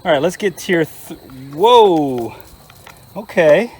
All right, let's get tier whoa. Okay.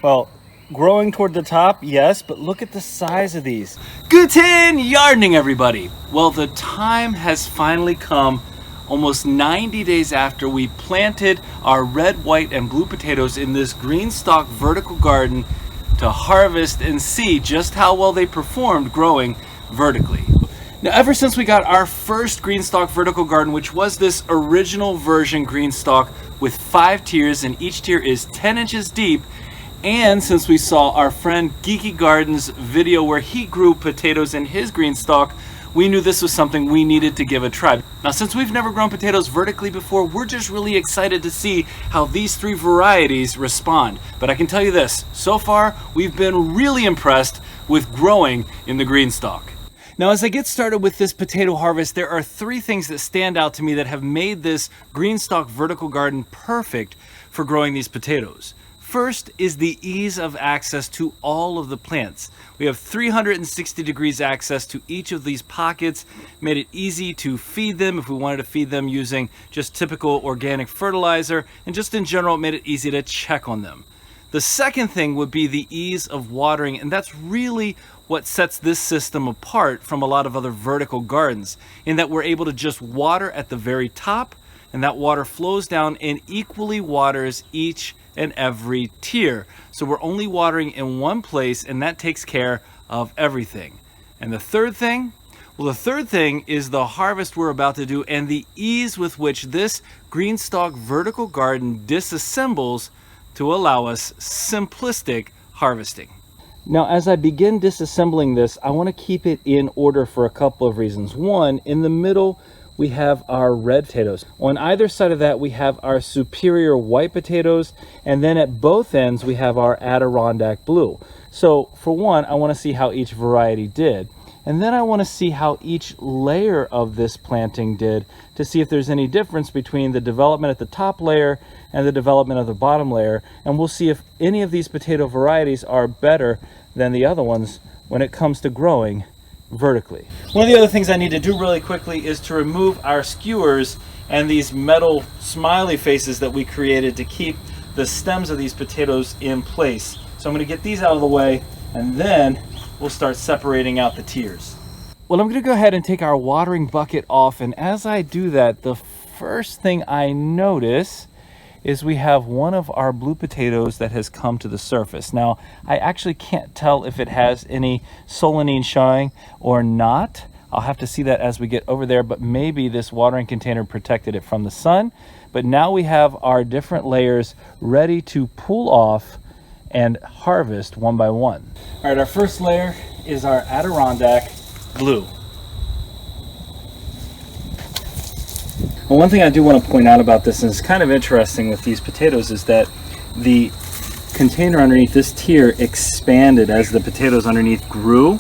Well, growing toward the top, yes, but look at the size of these. Guten Yardening, everybody. Well, the time has finally come, almost 90 days after we planted our red, white, and blue potatoes in this GreenStalk vertical garden, to harvest and see just how well they performed growing vertically. Now, ever since we got our first GreenStalk vertical garden, which was this original version GreenStalk with 5 tiers, and each tier is 10 inches deep, and since we saw our friend Geeky Gardens video where he grew potatoes in his GreenStalk, we knew this was something we needed to give a try. Now, since we've never grown potatoes vertically before, we're just really excited to see how these 3 varieties respond. But I can tell you this, so far, we've been really impressed with growing in the GreenStalk. Now, as I get started with this potato harvest, there are 3 things that stand out to me that have made this GreenStalk vertical garden perfect for growing these potatoes. First is the ease of access to all of the plants. We have 360 degrees access to each of these pockets, made it easy to feed them if we wanted to feed them using just typical organic fertilizer, and just in general, it made it easy to check on them. The second thing would be the ease of watering, and that's really what sets this system apart from a lot of other vertical gardens, in that we're able to just water at the very top, and that water flows down and equally waters each and every tier. So we're only watering in one place, and that takes care of everything. And the third thing? Well, the third thing is the harvest we're about to do and the ease with which this GreenStalk vertical garden disassembles to allow us simplistic harvesting. Now, as I begin disassembling this, I want to keep it in order for a couple of reasons. One, in the middle, we have our red potatoes. On either side of that, we have our superior white potatoes, and then at both ends, we have our Adirondack Blue. So for one, I want to see how each variety did. And then I want to see how each layer of this planting did to see if there's any difference between the development at the top layer and the development of the bottom layer. And we'll see if any of these potato varieties are better than the other ones when it comes to growing vertically. One of the other things I need to do really quickly is to remove our skewers and these metal smiley faces that we created to keep the stems of these potatoes in place. So I'm going to get these out of the way, and then we'll start separating out the tiers. Well, I'm going to go ahead and take our watering bucket off, and as I do that, the first thing I notice is we have one of our blue potatoes that has come to the surface. Now, I actually can't tell if it has any solanine showing or not. I'll have to see that as we get over there, but maybe this watering container protected it from the sun. But now we have our different layers ready to pull off and harvest one by one. All right, our first layer is our Adirondack Blue. Well, one thing I do want to point out about this, and it's kind of interesting with these potatoes, is that the container underneath this tier expanded as the potatoes underneath grew.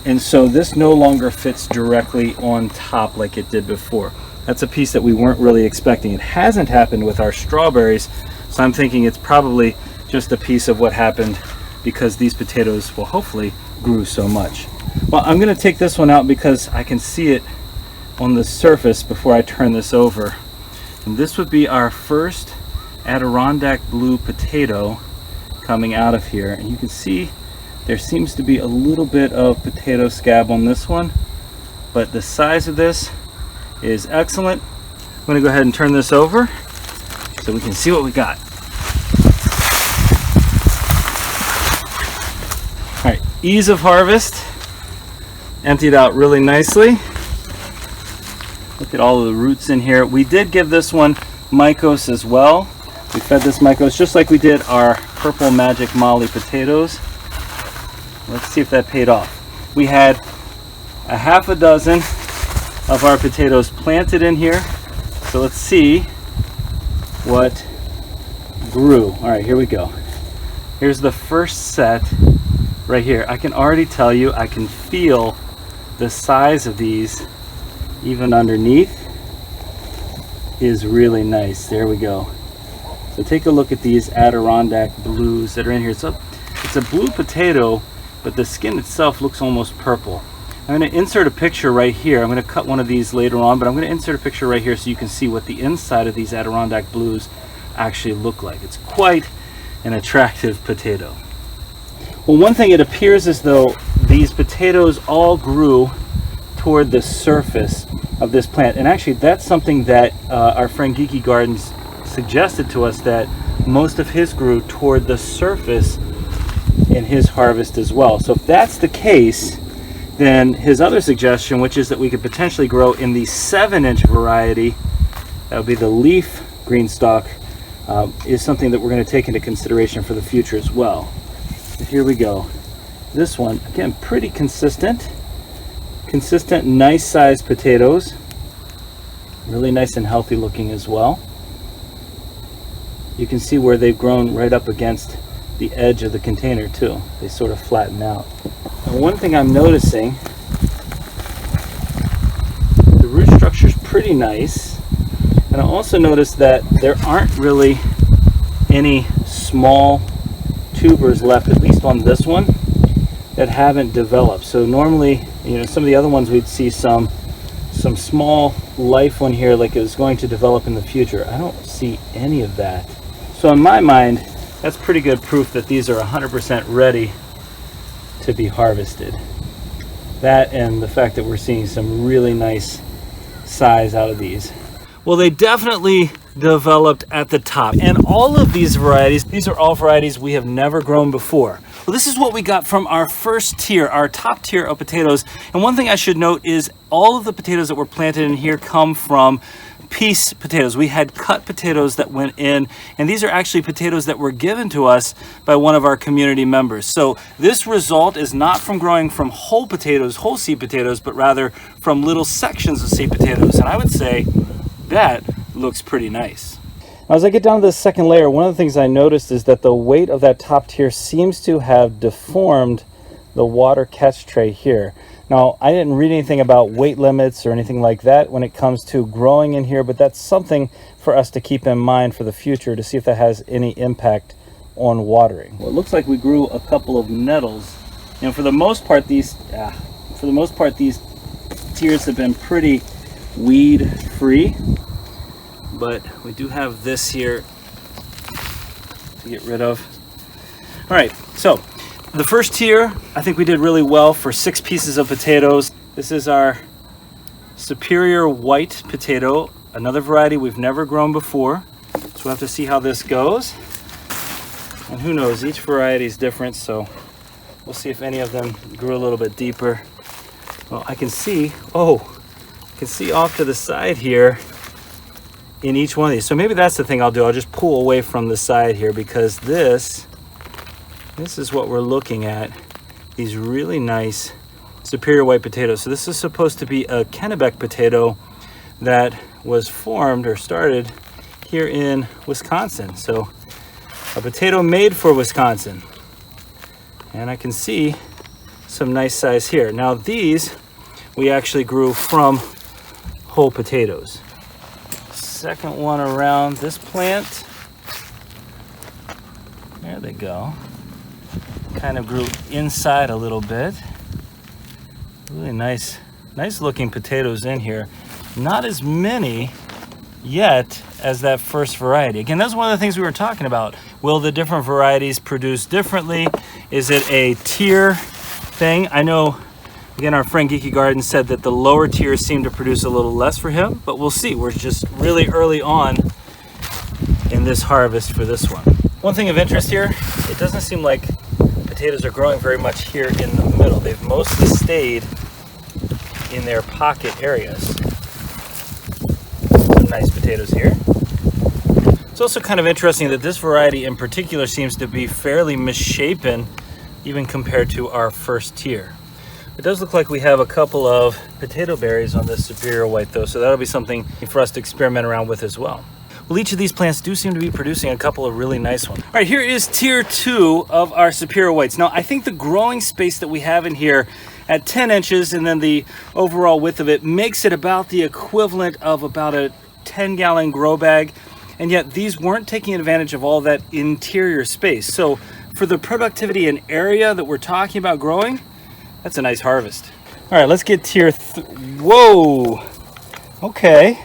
And so this no longer fits directly on top like it did before. That's a piece that we weren't really expecting. It hasn't happened with our strawberries, so I'm thinking it's probably just a piece of what happened because these potatoes, well, hopefully grew so much. Well, I'm going to take this one out because I can see it on the surface before I turn this over. And this would be our first Adirondack Blue potato coming out of here. And you can see there seems to be a little bit of potato scab on this one, but the size of this is excellent. I'm going to go ahead and turn this over so we can see what we got. All right, ease of harvest, emptied out really nicely. Look at all of the roots in here. We did give this one mycos as well. We fed this mycos just like we did our Purple Magic Molly potatoes. Let's see if that paid off. We had a half a dozen of our potatoes planted in here. So let's see what grew. All right, here we go. Here's the first set right here. I can already tell you, I can feel the size of these even underneath is really nice. There we go. So take a look at these Adirondack Blues that are in here. So it's a blue potato, but the skin itself looks almost purple. I'm going to insert a picture right here. I'm going to cut one of these later on, but I'm going to insert a picture right here so you can see what the inside of these Adirondack Blues actually look like. It's quite an attractive potato. Well, one thing, it appears as though these potatoes all grew toward the surface of this plant, and actually that's something that our friend Geeky Gardens suggested to us, that most of his grew toward the surface in his harvest as well. So if that's the case, then his other suggestion, which is that we could potentially grow in the 7-inch variety, that would be the leaf GreenStalk, is something that we're going to take into consideration for the future as well. So here we go. This one, again, pretty consistent, nice sized potatoes, really nice and healthy looking as well. You can see where they've grown right up against the edge of the container too. They sort of flatten out. And one thing I'm noticing, the root structure is pretty nice, and I also noticed that there aren't really any small tubers left, at least on this one, that haven't developed. So normally, you know, some of the other ones we'd see some small life one here like it was going to develop in the future. I don't see any of that. So in my mind, that's pretty good proof that these are 100% ready to be harvested. That and the fact that we're seeing some really nice size out of these. Well, they definitely developed at the top, and all of these varieties, these are all varieties we have never grown before. Well, this is what we got from our first tier, our top tier of potatoes. And one thing I should note is all of the potatoes that were planted in here come from piece potatoes. We had cut potatoes that went in, and these are actually potatoes that were given to us by one of our community members. So this result is not from growing from whole potatoes, whole seed potatoes, but rather from little sections of seed potatoes. And I would say that looks pretty nice. As I get down to the second layer, one of the things I noticed is that the weight of that top tier seems to have deformed the water catch tray here. Now, I didn't read anything about weight limits or anything like that when it comes to growing in here, but that's something for us to keep in mind for the future to see if that has any impact on watering. Well, it looks like we grew a couple of nettles. You know, for the most part, these tiers have been pretty weed-free, but we do have this here to get rid of. All right, so the first tier, I think we did really well for 6 pieces of potatoes. This is our superior white potato, another variety we've never grown before. So we'll have to see how this goes. And who knows, each variety is different, so we'll see if any of them grew a little bit deeper. Well, I can see off to the side here in each one of these. So maybe that's the thing I'll do. I'll just pull away from the side here, because this is what we're looking at, these really nice superior white potatoes. So this is supposed to be a Kennebec potato that was formed or started here in Wisconsin. So a potato made for Wisconsin. And I can see some nice size here. Now these we actually grew from whole potatoes. Second one around this plant. There they go. Kind of grew inside a little bit. Really nice looking potatoes in here. Not as many yet as that first variety. Again, that's one of the things we were talking about. Will the different varieties produce differently? Is it a tier thing? I know, again, our friend Geeky Gardens said that the lower tiers seem to produce a little less for him, but we'll see. We're just really early on in this harvest for this one. One thing of interest here, it doesn't seem like potatoes are growing very much here in the middle. They've mostly stayed in their pocket areas. Some nice potatoes here. It's also kind of interesting that this variety in particular seems to be fairly misshapen even compared to our first tier. It does look like we have a couple of potato berries on this superior white though, so that'll be something for us to experiment around with as well. Well, each of these plants do seem to be producing a couple of really nice ones. All right, here is tier 2 of our superior whites. Now, I think the growing space that we have in here at 10 inches and then the overall width of it makes it about the equivalent of about a 10-gallon grow bag. And yet these weren't taking advantage of all that interior space. So for the productivity and area that we're talking about growing, that's a nice harvest. All right, let's get tier whoa. Okay.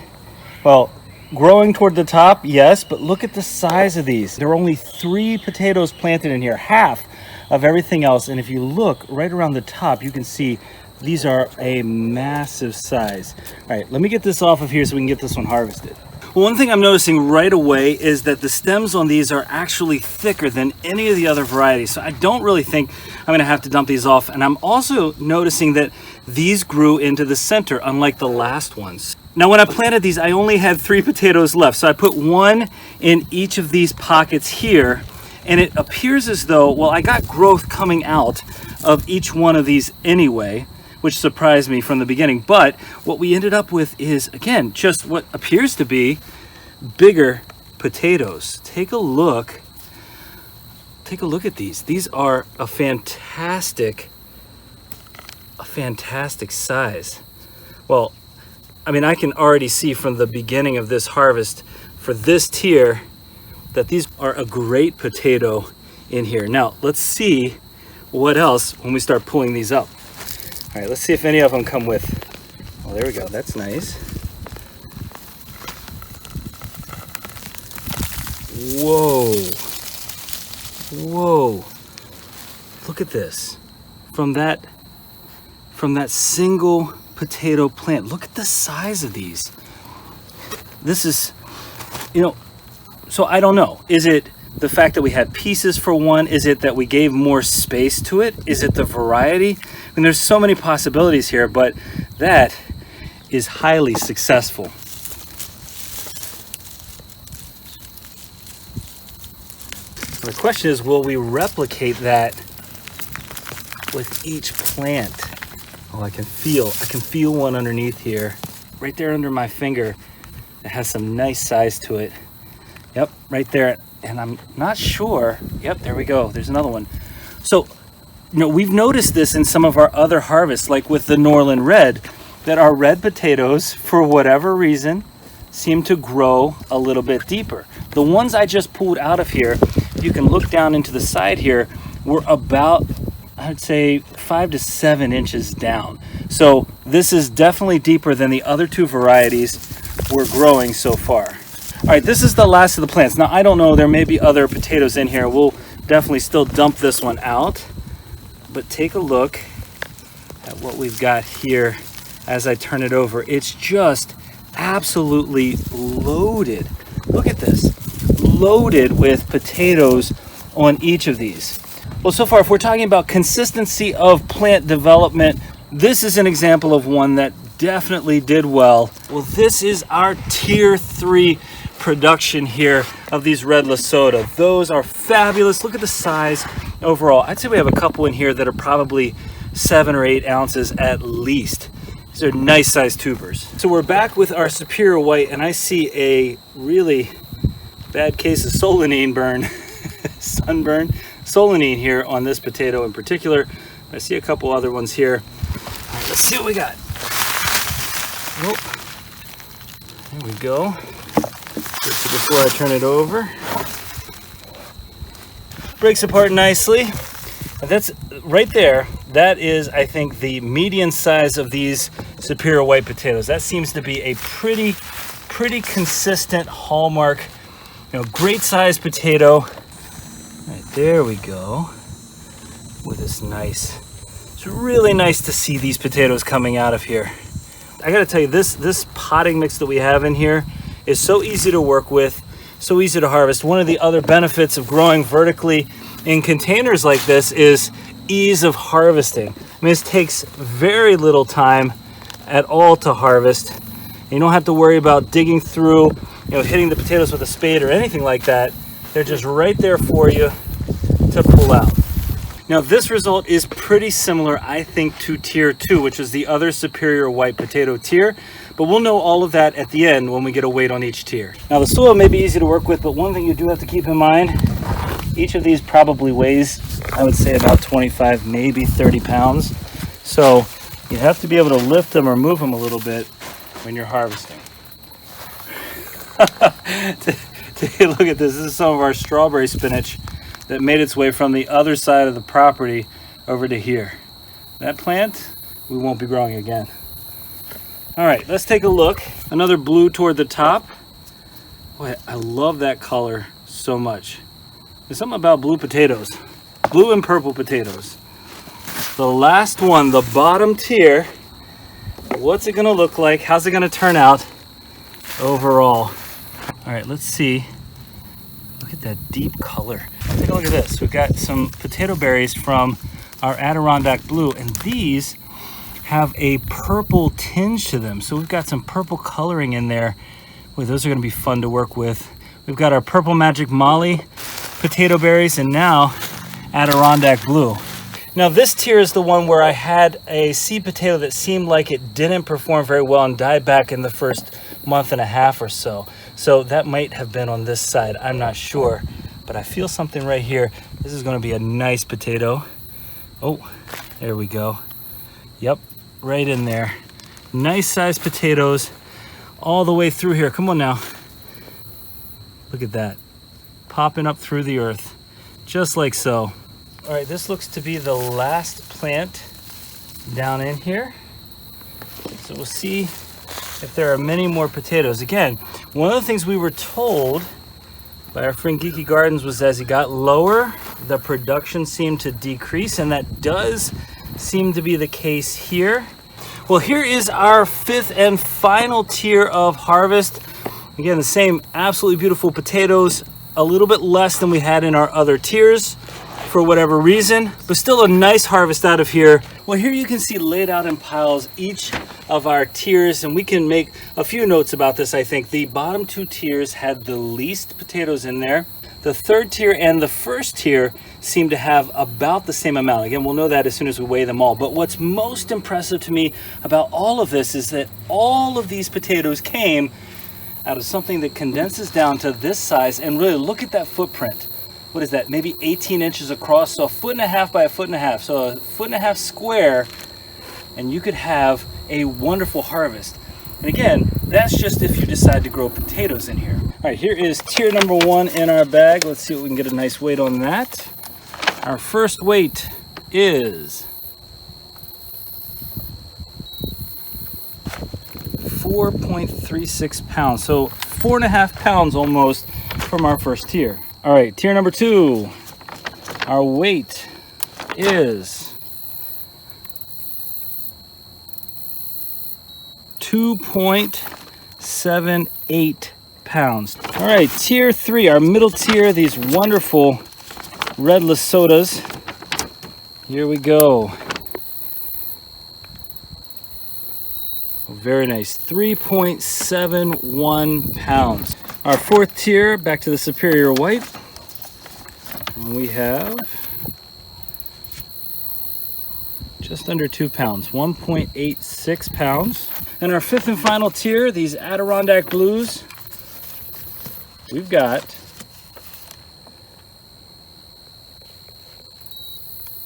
Well, growing toward the top, yes, but look at the size of these. There are only 3 potatoes planted in here, half of everything else. And if you look right around the top, you can see these are a massive size. All right, let me get this off of here so we can get this one harvested. Well, one thing I'm noticing right away is that the stems on these are actually thicker than any of the other varieties. So I don't really think I'm gonna have to dump these off. And I'm also noticing that these grew into the center, unlike the last ones. Now, when I planted these, I only had 3 potatoes left. So I put 1 in each of these pockets here. And it appears as though, well, I got growth coming out of each one of these anyway, which surprised me from the beginning. But what we ended up with is, again, just what appears to be bigger potatoes. Take a look at these. These are a fantastic size. Well, I mean, I can already see from the beginning of this harvest for this tier that these are a great potato in here. Now, let's see what else when we start pulling these up. All right, let's see if any of them come with. Oh, there we go. That's nice. Whoa. Whoa. Look at this. From that single potato plant. Look at the size of these. This is, you know, so I don't know. Is it the fact that we had pieces for one? Is it that we gave more space to it? Is it the variety? I mean, there's so many possibilities here, but that is highly successful. The question is, will we replicate that with each plant? Oh, I can feel one underneath here, right there under my finger. It has some nice size to it. Yep, right there. And I'm not sure. Yep, there we go. There's another one. So, you know, we've noticed this in some of our other harvests, like with the Norland Red, that our red potatoes, for whatever reason, seem to grow a little bit deeper. The ones I just pulled out of here, you can look down into the side here, were about, I'd say, 5 to 7 inches down. So this is definitely deeper than the other 2 varieties we're growing so far. All right, this is the last of the plants. Now, I don't know, there may be other potatoes in here. We'll definitely still dump this one out. But take a look at what we've got here as I turn it over. It's just absolutely loaded. Look at this. Loaded with potatoes on each of these. Well, so far, if we're talking about consistency of plant development, this is an example of one that definitely did well. Well, this is our tier 3 production here of these red Lesotho. Those are fabulous. Look at the size overall. I'd say we have a couple in here that are probably 7 or 8 ounces at least. These are nice sized tubers. So we're back with our Superior White, and I see a really bad case of solanine burn, sunburn, solanine here on this potato in particular. I see a couple other ones here. All right, let's see what we got. Whoop. There we go. So before I turn it over, breaks apart nicely. That's right there. That is, I think, the median size of these Superior White potatoes. That seems to be a pretty consistent hallmark, you know, great sized potato. Right, there we go. With this nice, it's really nice to see these potatoes coming out of here. I gotta tell you, this potting mix that we have in here is so easy to work with, so easy to harvest. One of the other benefits of growing vertically in containers like this is ease of harvesting. I mean, this takes very little time at all to harvest. You don't have to worry about digging through, you know, hitting the potatoes with a spade or anything like that. They're just right there for you to pull out. Now, this result is pretty similar, I think, to tier 2, which is the other Superior White potato tier, but we'll know all of that at the end when we get a weight on each tier. Now, the soil may be easy to work with, but one thing you do have to keep in mind, each of these probably weighs, I would say, about 25, maybe 30 pounds. So you have to be able to lift them or move them a little bit when you're harvesting. Take a look at this. This is some of our strawberry spinach that made its way from the other side of the property over to here. That plant we won't be growing again. All right, let's take a look. Another blue toward the top. Boy, I love that color so much. There's something about blue potatoes, blue and purple potatoes. The last one, the bottom tier. What's it gonna look like? How's it gonna turn out overall? All right, let's see. Look at that deep color. Take a look at this. We've got some potato berries from our Adirondack Blue, and these have a purple tinge to them. So we've got some purple coloring in there. Boy, those are gonna be fun to work with. We've got our Purple Magic Molly potato berries, and now Adirondack Blue. Now this tier is the one where I had a seed potato that seemed like it didn't perform very well and died back in the first month and a half or so. So that might have been on this side, I'm not sure. But I feel something right here. This is gonna be a nice potato. Oh, there we go. Yep, right in there. Nice sized potatoes all the way through here. Come on now. Look at that. Popping up through the earth, just like so. All right, this looks to be the last plant down in here. So we'll see if there are many more potatoes. Again, one of the things we were told by our friend Geeky Gardens was as it got lower, the production seemed to decrease, and that does seem to be the case here. Well, here is our fifth and final tier of harvest. Again, the same absolutely beautiful potatoes, a little bit less than we had in our other tiers for whatever reason, but still a nice harvest out of here. Well, here you can see laid out in piles each of our tiers, and we can make a few notes about this. I think the bottom two tiers had the least potatoes in there. The third tier and the first tier seem to have about the same amount. Again, we'll know that as soon as we weigh them all. But what's most impressive to me about all of this is that all of these potatoes came out of something that condenses down to this size. And really look at that footprint. What is that? Maybe 18 inches across, so 1.5 feet by 1.5 feet. So 1.5 feet square, and you could have a wonderful harvest. And again, that's just if you decide to grow potatoes in here. All right, here is tier number 1 in our bag. Let's see if we can get a nice weight on that. Our first weight is 4.36 pounds. So 4.5 pounds almost from our first tier. All right, tier number 2. Our weight is 2.78 pounds. All right, tier 3, our middle tier, these wonderful red Lesotas. Here we go. Very nice, 3.71 pounds. Our fourth tier, back to the superior white. And we have just under 2 pounds, 1.86 pounds. And our fifth and final tier, these Adirondack Blues, we've got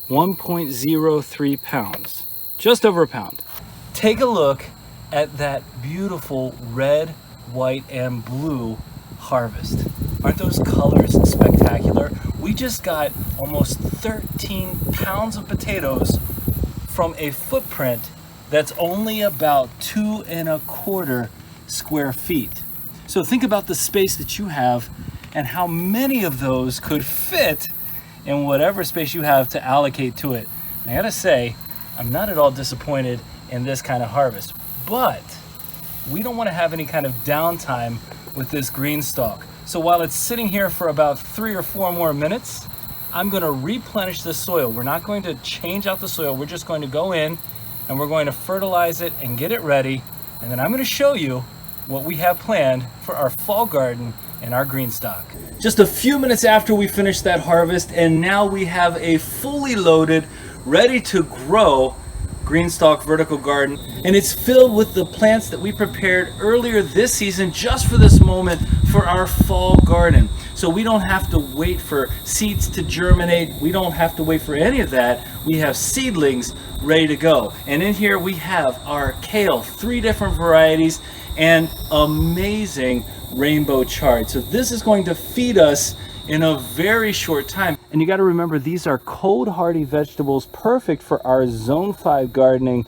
1.03 pounds, just over a pound. Take a look at that beautiful red, white, and blue harvest. Aren't those colors spectacular? We just got almost 13 pounds of potatoes from a footprint that's only about 2.25 square feet. So think about the space that you have and how many of those could fit in whatever space you have to allocate to it. And I gotta say, I'm not at all disappointed in this kind of harvest, but we don't want to have any kind of downtime with this GreenStalk. So while it's sitting here for about 3 or 4 more minutes, I'm going to replenish the soil. We're not going to change out the soil. We're just going to go in and we're going to fertilize it and get it ready. And then I'm going to show you what we have planned for our fall garden and our GreenStalk. Just a few minutes after we finished that harvest, and now we have a fully loaded, ready to grow GreenStalk vertical garden, and it's filled with the plants that we prepared earlier this season just for this moment for our fall garden. So we don't have to wait for seeds to germinate. We don't have to wait for any of that. We have seedlings ready to go. And in here we have our kale, 3 different varieties, and amazing rainbow chard. So this is going to feed us in a very short time. And you got to remember, these are cold hardy vegetables, perfect for our zone 5 gardening.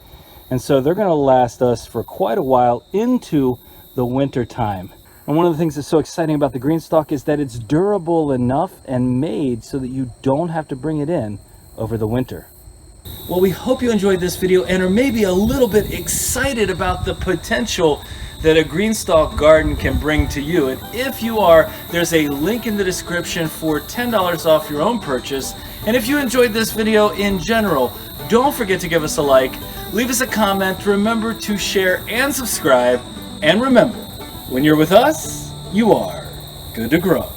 And so they're going to last us for quite a while into the winter time. And one of the things that's so exciting about the GreenStalk is that it's durable enough and made so that you don't have to bring it in over the winter. Well, we hope you enjoyed this video and are maybe a little bit excited about the potential that a GreenStalk garden can bring to you. And if you are, there's a link in the description for $10 off your own purchase. And if you enjoyed this video in general, don't forget to give us a like, leave us a comment, remember to share and subscribe, and remember, when you're with us, you are good to grow.